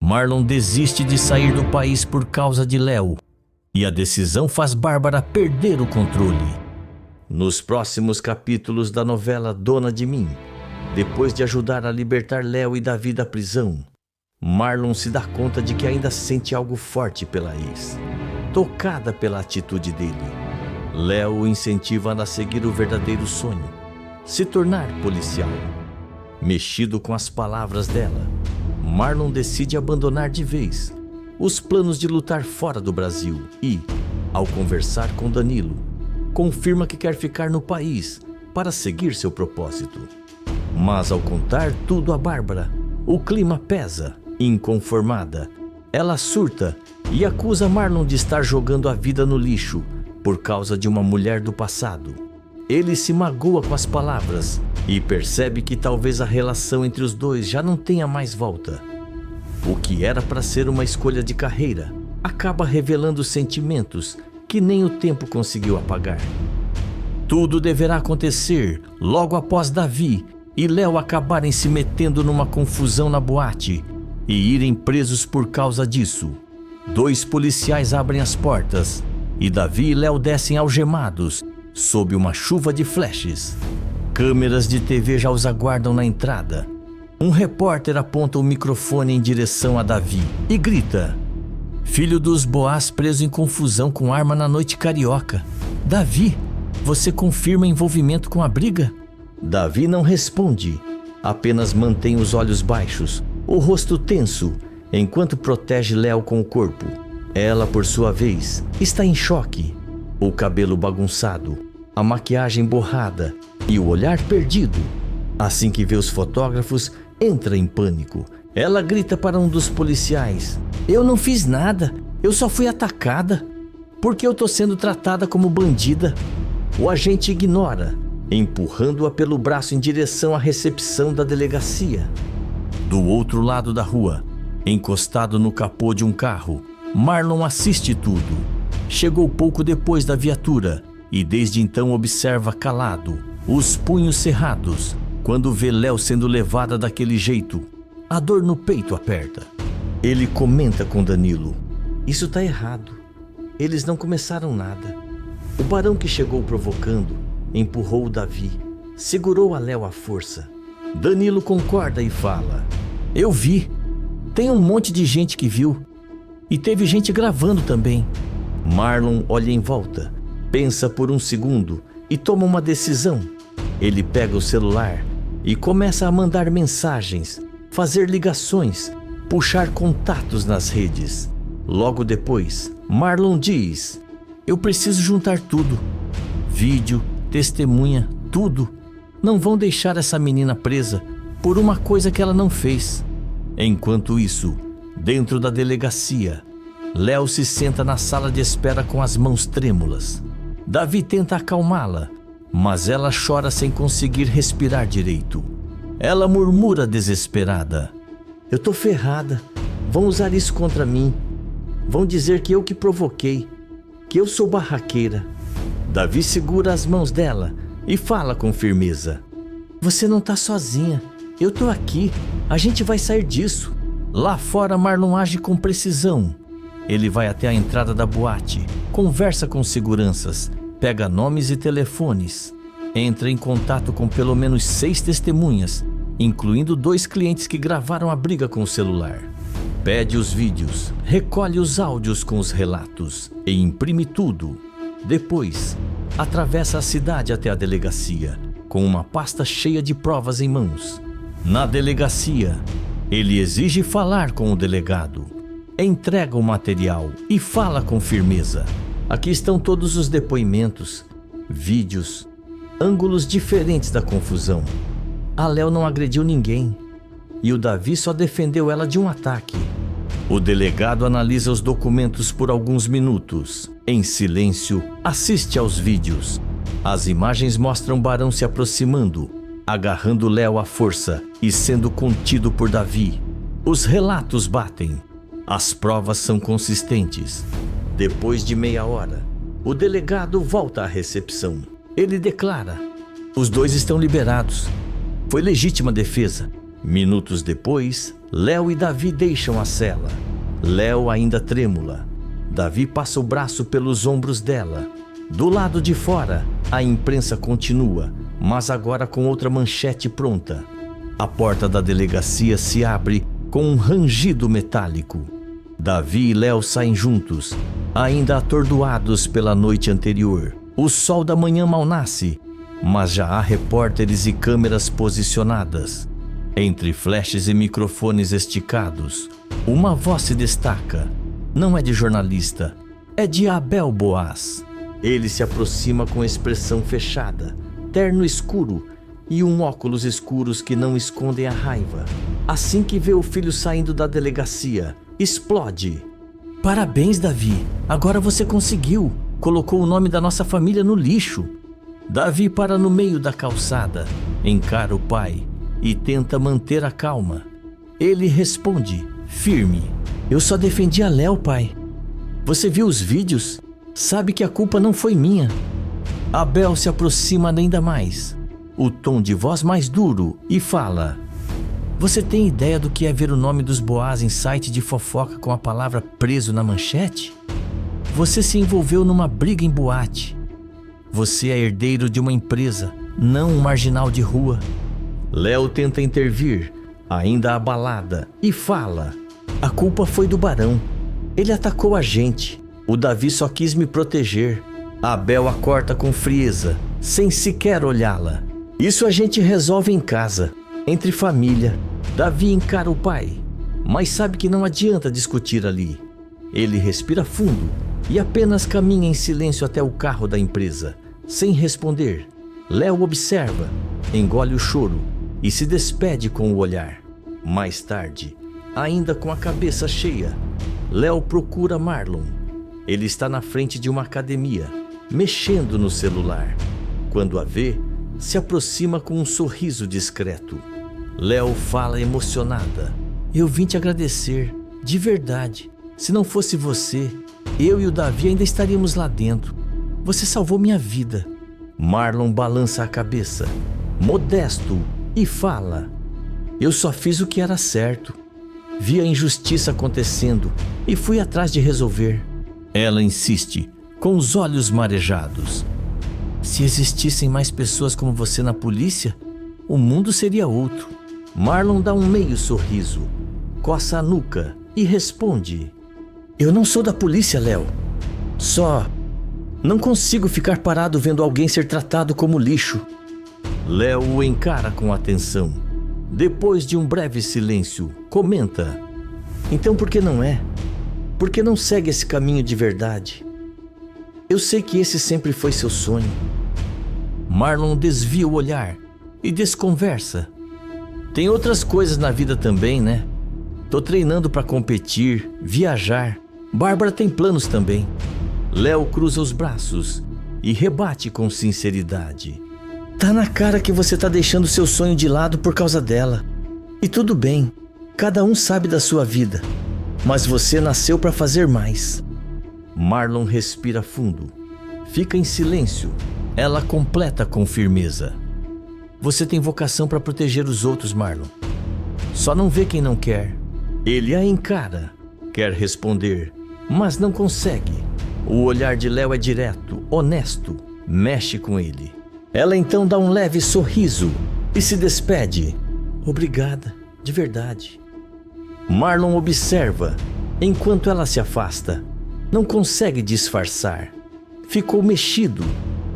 Marlon desiste de sair do país por causa de Léo, e a decisão faz Bárbara perder o controle. Nos próximos capítulos da novela Dona de Mim, depois de ajudar a libertar Léo e Davi da prisão, Marlon se dá conta de que ainda sente algo forte pela ex, tocada pela atitude dele. Léo o incentiva a seguir o verdadeiro sonho, se tornar policial. Mexido com as palavras dela, Marlon decide abandonar de vez os planos de lutar fora do Brasil e, ao conversar com Danilo, confirma que quer ficar no país para seguir seu propósito. Mas ao contar tudo a Bárbara, o clima pesa. Inconformada, ela surta e acusa Marlon de estar jogando a vida no lixo por causa de uma mulher do passado. Ele se magoa com as palavras e percebe que talvez a relação entre os dois já não tenha mais volta. O que era para ser uma escolha de carreira acaba revelando sentimentos que nem o tempo conseguiu apagar. Tudo deverá acontecer logo após Davi e Léo acabarem se metendo numa confusão na boate e irem presos por causa disso. 2 policiais abrem as portas e Davi e Léo descem algemados sob uma chuva de flashes. Câmeras de TV já os aguardam na entrada. Um repórter aponta o microfone em direção a Davi e grita: "Filho dos Boás preso em confusão com arma na noite carioca. Davi, você confirma envolvimento com a briga?" Davi não responde, apenas mantém os olhos baixos, o rosto tenso, enquanto protege Léo com o corpo. Ela, por sua vez, está em choque. O cabelo bagunçado, a maquiagem borrada e o olhar perdido. Assim que vê os fotógrafos, entra em pânico. Ela grita para um dos policiais: "Eu não fiz nada, eu só fui atacada. Por que eu tô sendo tratada como bandida?" O agente ignora, empurrando-a pelo braço em direção à recepção da delegacia. Do outro lado da rua, encostado no capô de um carro, Marlon assiste tudo. Chegou pouco depois da viatura e desde então observa calado, os punhos cerrados. Quando vê Léo sendo levada daquele jeito, a dor no peito aperta. Ele comenta com Danilo: "Isso tá errado. Eles não começaram nada. O barão que chegou provocando empurrou o Davi, segurou a Léo à força." Danilo concorda e fala: "Eu vi. Tem um monte de gente que viu. E teve gente gravando também." Marlon olha em volta, pensa por um segundo e toma uma decisão. Ele pega o celular e começa a mandar mensagens, fazer ligações, puxar contatos nas redes. Logo depois, Marlon diz: "Eu preciso juntar tudo. Vídeo, testemunha, tudo. Não vão deixar essa menina presa por uma coisa que ela não fez." Enquanto isso, dentro da delegacia, Léo se senta na sala de espera com as mãos trêmulas. Davi tenta acalmá-la, mas ela chora sem conseguir respirar direito. Ela murmura desesperada: "Eu tô ferrada. Vão usar isso contra mim. Vão dizer que eu que provoquei, que eu sou barraqueira." Davi segura as mãos dela e fala com firmeza: "Você não tá sozinha. Eu tô aqui. A gente vai sair disso." Lá fora, Marlon age com precisão. Ele vai até a entrada da boate, conversa com seguranças, pega nomes e telefones, entra em contato com pelo menos 6 testemunhas, incluindo 2 clientes que gravaram a briga com o celular. Pede os vídeos, recolhe os áudios com os relatos e imprime tudo. Depois, atravessa a cidade até a delegacia, com uma pasta cheia de provas em mãos. Na delegacia, ele exige falar com o delegado, entrega o material e fala com firmeza: "Aqui estão todos os depoimentos, vídeos, ângulos diferentes da confusão. A Léo não agrediu ninguém e o Davi só defendeu ela de um ataque." O delegado analisa os documentos por alguns minutos. Em silêncio, assiste aos vídeos. As imagens mostram Barão se aproximando, agarrando Léo à força e sendo contido por Davi. Os relatos batem. As provas são consistentes. Depois de meia hora, o delegado volta à recepção. Ele declara: "Os 2 estão liberados. Foi legítima defesa. Minutos depois, Léo e Davi deixam a cela. Léo ainda trêmula. Davi passa o braço pelos ombros dela. Do lado de fora, a imprensa continua, mas agora com outra manchete pronta. A porta da delegacia se abre com um rangido metálico. Davi e Léo saem juntos, ainda atordoados pela noite anterior. O sol da manhã mal nasce, mas já há repórteres e câmeras posicionadas. Entre flashes e microfones esticados, uma voz se destaca. Não é de jornalista, é de Abel Boaz. Ele se aproxima com expressão fechada, terno escuro e óculos escuros que não escondem a raiva. Assim que vê o filho saindo da delegacia, explode. Parabéns, Davi, agora você conseguiu. Colocou o nome da nossa família no lixo. Davi para no meio da calçada, encara o pai e tenta manter a calma. Ele responde, firme: eu só defendi a Léo, pai. Você viu os vídeos? Sabe que a culpa não foi minha. Abel se aproxima ainda mais, o tom de voz mais duro, e fala: você tem ideia do que é ver o nome dos Boaz em site de fofoca com a palavra preso na manchete? Você se envolveu numa briga em boate. Você é herdeiro de uma empresa, não um marginal de rua. Léo tenta intervir, ainda abalada, e fala: a culpa foi do Barão. Ele atacou a gente. O Davi só quis me proteger. Abel a corta com frieza, sem sequer olhá-la. Isso a gente resolve em casa, entre família. Davi encara o pai, mas sabe que não adianta discutir ali. Ele respira fundo e apenas caminha em silêncio até o carro da empresa, sem responder. Léo observa, engole o choro e se despede com o olhar. Mais tarde, ainda com a cabeça cheia, Léo procura Marlon. Ele está na frente de uma academia, mexendo no celular. Quando a vê, se aproxima com um sorriso discreto. Léo fala emocionada: eu vim te agradecer, de verdade. Se não fosse você, eu e o Davi ainda estaríamos lá dentro. Você salvou minha vida. Marlon balança a cabeça, modesto, e fala: eu só fiz o que era certo. Vi a injustiça acontecendo e fui atrás de resolver. Ela insiste, com os olhos marejados: se existissem mais pessoas como você na polícia, o mundo seria outro. Marlon dá um meio sorriso, coça a nuca e responde: eu não sou da polícia, Léo. Só não consigo ficar parado vendo alguém ser tratado como lixo. Léo o encara com atenção. Depois de um breve silêncio, comenta: então por que não é? Por que não segue esse caminho de verdade? Eu sei que esse sempre foi seu sonho. Marlon desvia o olhar e desconversa. Tem outras coisas na vida também, né? Tô treinando para competir, viajar. Bárbara tem planos também. Léo cruza os braços e rebate com sinceridade: tá na cara que você tá deixando seu sonho de lado por causa dela. E tudo bem, cada um sabe da sua vida, mas você nasceu para fazer mais. Marlon respira fundo, fica em silêncio. Ela completa com firmeza: você tem vocação para proteger os outros, Marlon. Só não vê quem não quer. Ele a encara, quer responder, mas não consegue. O olhar de Léo é direto, honesto, mexe com ele. Ela então dá um leve sorriso e se despede: obrigada, de verdade. Marlon observa enquanto ela se afasta. Não consegue disfarçar. Ficou mexido.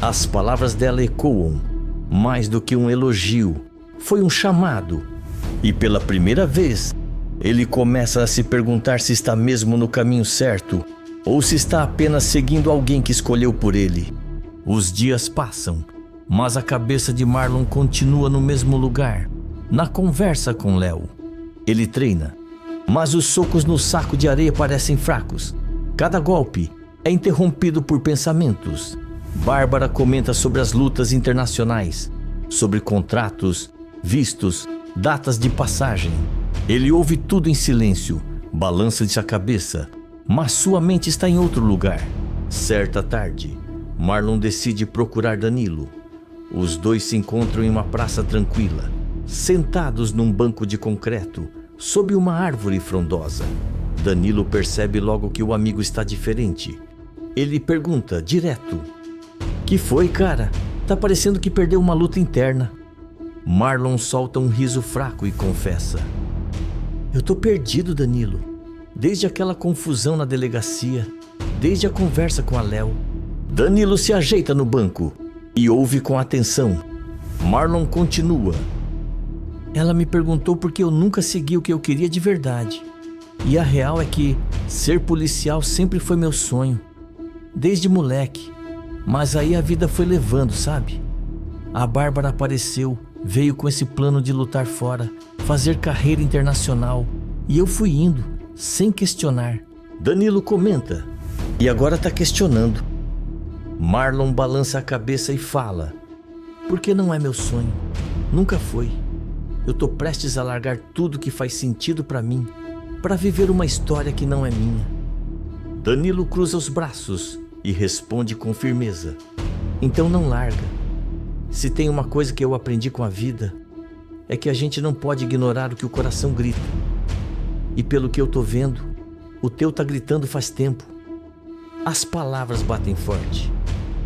As palavras dela ecoam. Mais do que um elogio, foi um chamado. E pela primeira vez, ele começa a se perguntar se está mesmo no caminho certo ou se está apenas seguindo alguém que escolheu por ele. Os dias passam, mas a cabeça de Marlon continua no mesmo lugar, na conversa com Léo. Ele treina, mas os socos no saco de areia parecem fracos. Cada golpe é interrompido por pensamentos. Bárbara comenta sobre as lutas internacionais, sobre contratos, vistos, datas de passagem. Ele ouve tudo em silêncio, balança-se a cabeça, mas sua mente está em outro lugar. Certa tarde, Marlon decide procurar Danilo. Os dois se encontram em uma praça tranquila. sentados num banco de concreto, sob uma árvore frondosa. Danilo percebe logo que o amigo está diferente. Ele pergunta direto: "Que foi, cara? Tá parecendo que perdeu uma luta interna." Marlon solta um riso fraco e confessa: "Eu tô perdido, Danilo. Desde aquela confusão na delegacia, desde a conversa com a Léo." Danilo se ajeita no banco e ouve com atenção. Marlon continua: "Ela me perguntou por que eu nunca segui o que eu queria de verdade. E a real é que ser policial sempre foi meu sonho, desde moleque. Mas aí a vida foi levando, sabe? A Bárbara apareceu, veio com esse plano de lutar fora, fazer carreira internacional, e eu fui indo, sem questionar." Danilo comenta: "E agora tá questionando." Marlon balança a cabeça e fala: "Porque não é meu sonho, nunca foi. Eu tô prestes a largar tudo que faz sentido pra mim, pra viver uma história que não é minha." Danilo cruza os braços e responde com firmeza: "Então não larga. Se tem uma coisa que eu aprendi com a vida, é que a gente não pode ignorar o que o coração grita. E pelo que eu tô vendo, o teu tá gritando faz tempo." As palavras batem forte.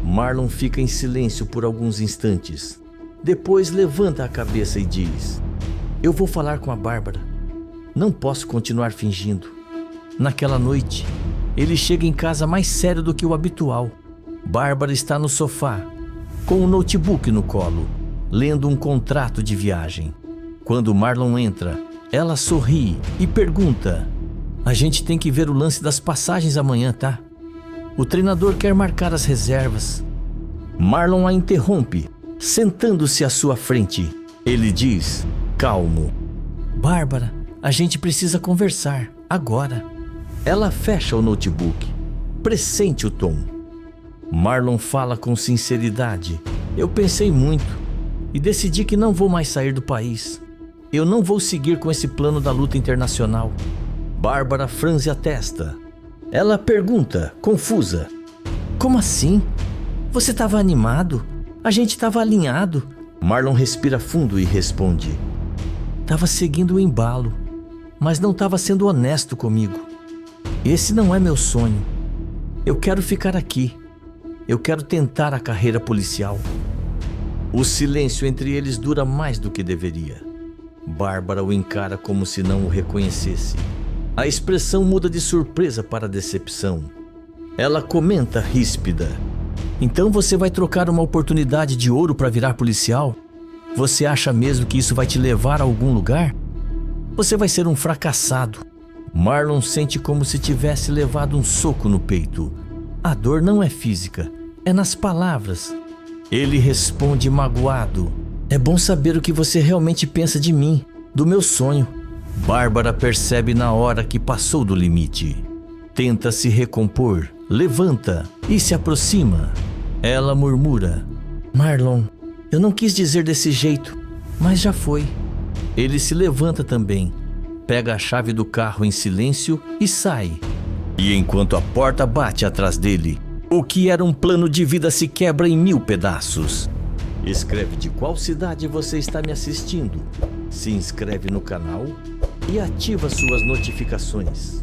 Marlon fica em silêncio por alguns instantes. Depois levanta a cabeça e diz: "Eu vou falar com a Bárbara. Não posso continuar fingindo." Naquela noite, ele chega em casa mais sério do que o habitual. Bárbara está no sofá, com o notebook no colo, lendo um contrato de viagem. Quando Marlon entra, ela sorri e pergunta: "A gente tem que ver o lance das passagens amanhã, tá? O treinador quer marcar as reservas." Marlon a interrompe, sentando-se à sua frente. Ele diz, calmo: "Bárbara, a gente precisa conversar, agora." Ela fecha o notebook, pressente o tom. Marlon fala com sinceridade: "Eu pensei muito e decidi que não vou mais sair do país. Eu não vou seguir com esse plano da luta internacional." Bárbara franze a testa. Ela pergunta, confusa: "Como assim? Você estava animado? A gente estava alinhado." Marlon respira fundo e responde: "Tava seguindo o embalo, mas não estava sendo honesto comigo. Esse não é meu sonho. Eu quero ficar aqui. Eu quero tentar a carreira policial." O silêncio entre eles dura mais do que deveria. Bárbara o encara como se não o reconhecesse. A expressão muda de surpresa para decepção. Ela comenta ríspida: "Então você vai trocar uma oportunidade de ouro para virar policial? Você acha mesmo que isso vai te levar a algum lugar? Você vai ser um fracassado." Marlon sente como se tivesse levado um soco no peito. A dor não é física, é nas palavras. Ele responde magoado: "É bom saber o que você realmente pensa de mim, do meu sonho." Bárbara percebe na hora que passou do limite. Tenta se recompor, levanta e se aproxima. Ela murmura: "Marlon, eu não quis dizer desse jeito, mas já foi." Ele se levanta também, pega a chave do carro em silêncio e sai. E enquanto a porta bate atrás dele, o que era um plano de vida se quebra em 1000 pedaços. Escreve de qual cidade você está me assistindo, se inscreve no canal e ativa suas notificações.